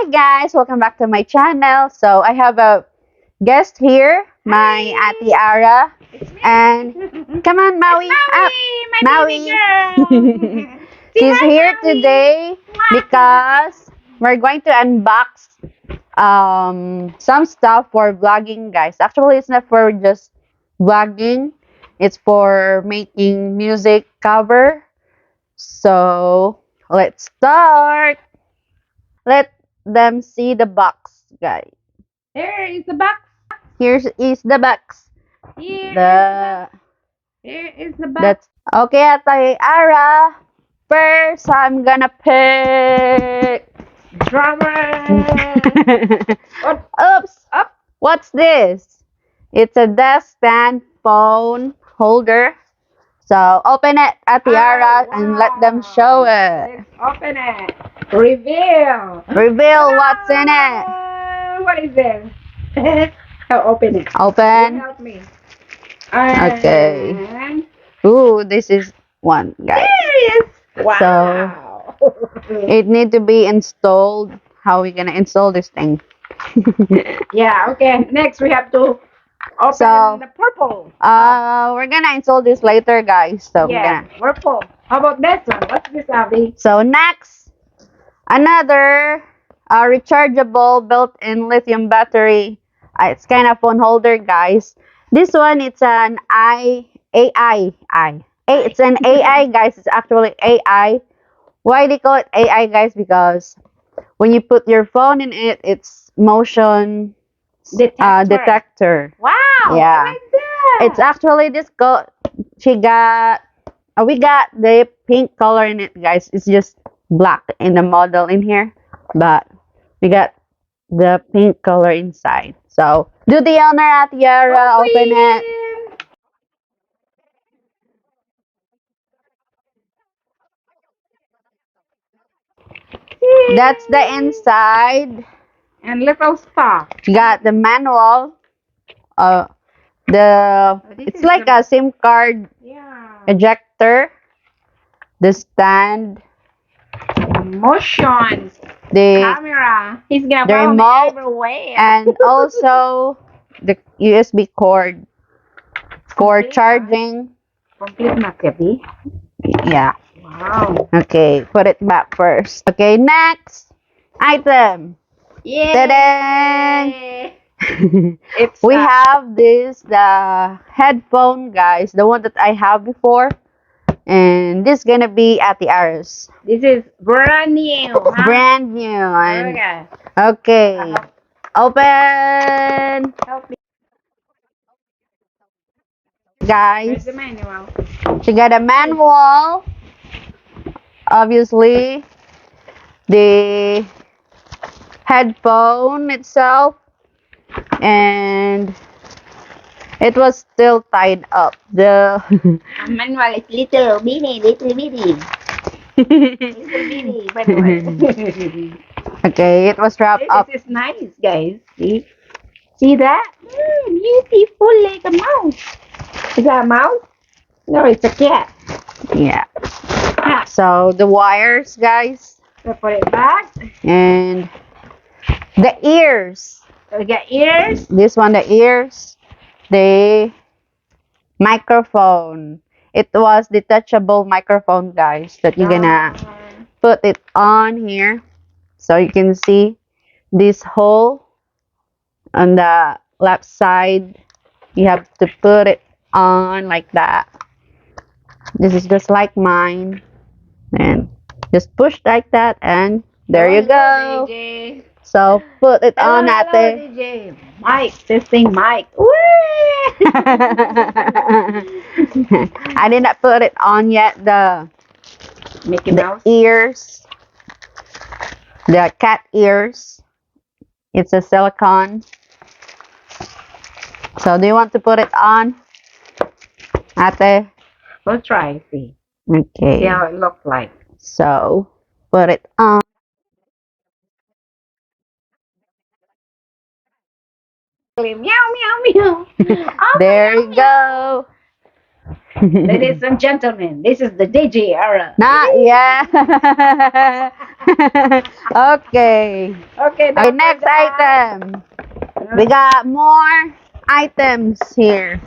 Hi guys, welcome back to my channel. So I have a guest here, my Ate Ara. And come on, Maui, up. My baby girl. She's here today because we're going to unbox some stuff for vlogging, guys. Actually, it's not for just vlogging. It's for making music cover. So let's start. Let them see the box, guys. Here is the box. Here is the box. Here is the box. That's okay, Ate Ara. First, I'm gonna pick. Drummer. What? Oops. Up. What's this? It's a desk stand phone holder. So open it, Ate Ara, and let them show it. Let's open it. Reveal. Reveal what's in it. What is this? I'll open it. Open. Help me. Okay. And Ooh, this is one, guys. there it is. Wow. It need to be installed. How we gonna install this thing? Yeah, okay. Next we have to open So, the purple. we're gonna install this later, guys. So we're Yeah, gonna. purple. How about this one? What's this, Abby? So next, another rechargeable built-in lithium battery. It's kind of phone holder, guys. This one, it's an It's an AI, guys. It's actually AI. Why they call it AI, guys? Because when you put your phone in it, it's motion detector. Wow. Yeah. I like that. It's actually this go. She got. We got the pink color in it, guys. It's just black in the model in here, but we got the pink color inside. So do the honor, at Yara. Open it. That's the inside. And little stuff. You got the manual. Uh, it's like a SIM card Yeah. ejector. The stand. Motion. The Camera. He's gonna the follow me remote, everywhere. and also the USB cord for Complete, charging. Complete na, Kabi. Yeah. Wow. Okay, put it back first. Okay, next item. Yeah. Ta-da! It's We have the headphone, guys, the one that I have before, and this gonna be at the Aris. This is brand new. Huh? Brand new. And Okay. okay, open, Help me. Where's guys. the manual? She got a manual, obviously, the headphone itself, and it was still tied up. The A manual is little bitty, little bitty. Little bitty manual. okay, it was wrapped up. This is nice, guys. See that? Beautiful, like a mouse. Is that a mouse? No, it's a cat. Yeah. Ah, So the wires, guys, so put it back. and the ears. So we got ears. This one, the ears, the microphone. It was detachable microphone, guys, that you're gonna put it on here, so you can see this hole on the left side. You have to put it on like that. This is just like mine, and just push like that, and there you go. DJ. So put it on, Hello, ate. DJ. Mike, testing mic. I did not put it on yet. Mickey The Mouse. ears, the cat ears. It's a silicone. So do you want to put it on, ate? We'll try, see. Okay. See how it looks like. So put it on. Meow, meow, meow. Oh, There meow, you go. Ladies and gentlemen, this is the DJ era. Not yet. Okay. Okay, Okay, next item. We got more items here.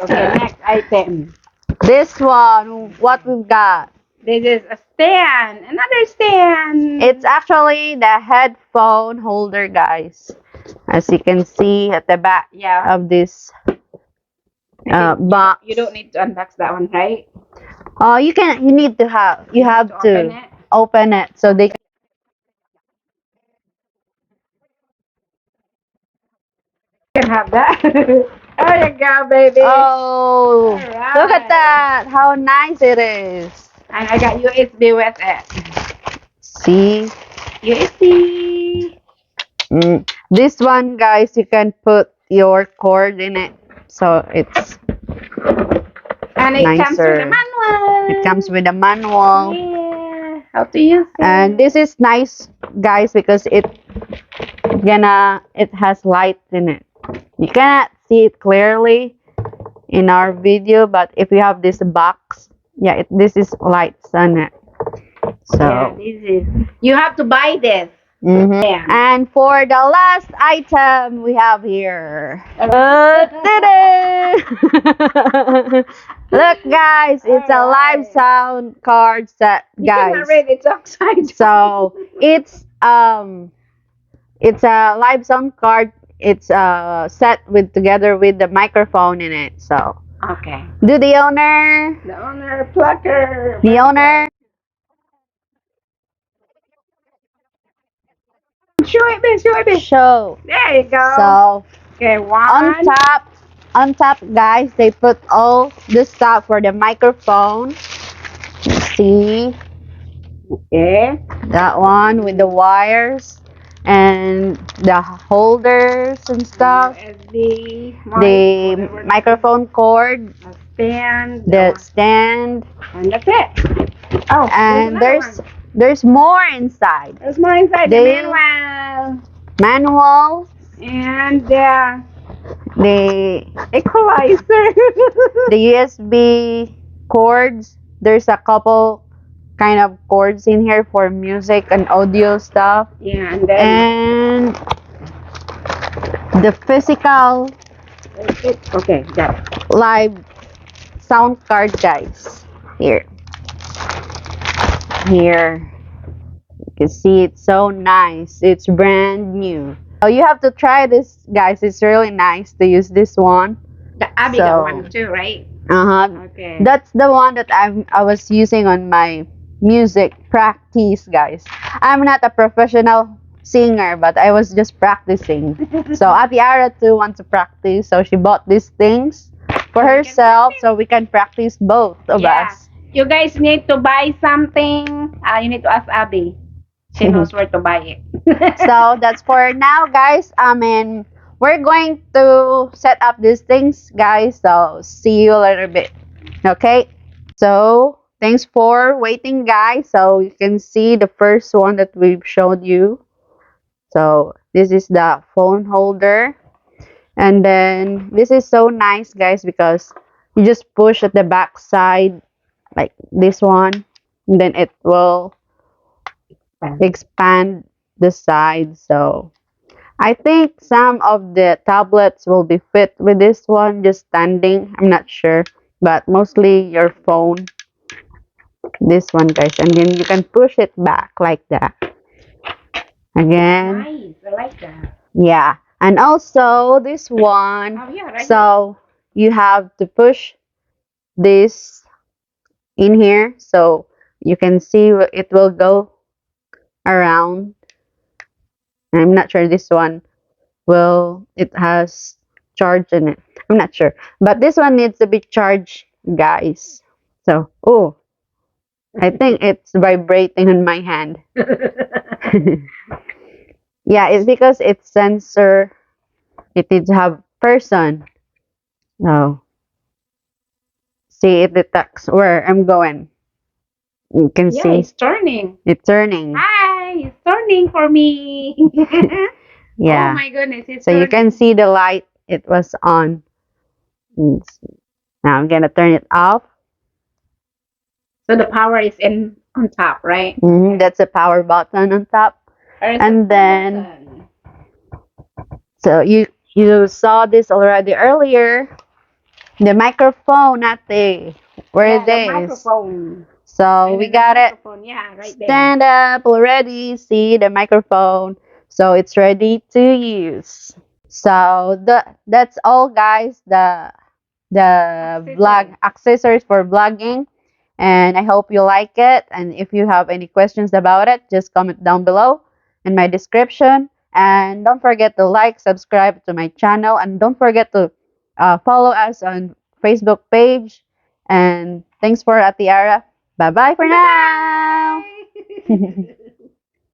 Okay, next item. This one, what we've got? This is a stand. Another stand. It's actually the headphone holder, guys. As you can see at the back of this box. You don't need to unbox that one, right? You need to have, you have to open it so they can have that. There you go, baby. Oh, Alright. look at that. How nice it is. And I got USB with it. See? USB. This one, guys, you can put your cord in it. So it's and it nicer. Comes with a manual. It comes with a manual. Yeah. How to use it. And this is nice, guys, because it has light in it. You cannot see it clearly in our video, but if you have this box, this is lights on it. So you have to buy this. Yeah. And for the last item we have here. Look, guys, it's a live sound card set, guys. You can read it's upside. So it's a live sound card. It's set together with the microphone in it. So okay. Do the owner. The owner plucker. The owner. Show it, babe. Show it, babe. Show. There you go. So okay, on top, guys, they put all the stuff for the microphone. See? Okay. That one with the wires and the holders and stuff. The microphone cord. Stand. The stand. And that's it. Oh, and there's more inside. There's more inside. The manual. Manual. And the equalizer. The USB cords. There's a couple kind of cords in here for music and audio stuff. Yeah, and then the physical okay, got it. Live sound card, guys. Here. You can see it's so nice. It's brand new. So you have to try this, guys. It's really nice to use this one. The Abygail one too, right? Okay. That's the one that I was using on my music practice, guys. I'm not a professional singer, but I was just practicing. So Atiara too wants to practice, so she bought these things for herself, so we can practice both of us. You guys need to buy something. You need to ask Abby. She knows where to buy it. So that's for now, guys. We're going to set up these things, guys. So see you a little bit. Okay? So thanks for waiting, guys. So you can see the first one that we've showed you. So this is the phone holder. And then this is so nice, guys, because you just push at the back side like this one. And then it will expand the side. So I think some of the tablets will be fit with this one, just standing. I'm not sure, but mostly your phone. This one, guys, and then you can push it back like that. Again. Nice, I like that. Yeah, and also this one. So you have to push this in here, so you can see it will go around. I'm not sure this one it has charge in it. I'm not sure, but this one needs to be charged, guys. So I think it's vibrating on my hand. Yeah, it's because it's sensor. It needs to have person. So see, it detects where I'm going. You can see it's turning. It's turning. Hi, it's turning for me. Yeah. Oh my goodness, it's so turning. You can see the light. It was on. Now I'm gonna turn it off. So the power is in on top, right? That's a power button on top. There's And a then, button. so you saw this already earlier. The microphone, Ate. Where Yeah, is the this? microphone. So And we then the got it. microphone, yeah, right there. Stand up already. See the microphone. So it's ready to use. So that's all, guys. The vlog accessories for vlogging, and I hope you like it. And if you have any questions about it, just comment down below in my description. And don't forget to like, subscribe to my channel, and don't forget to follow us on Facebook page. And thanks for Atiara. Bye bye for now. Bye-bye.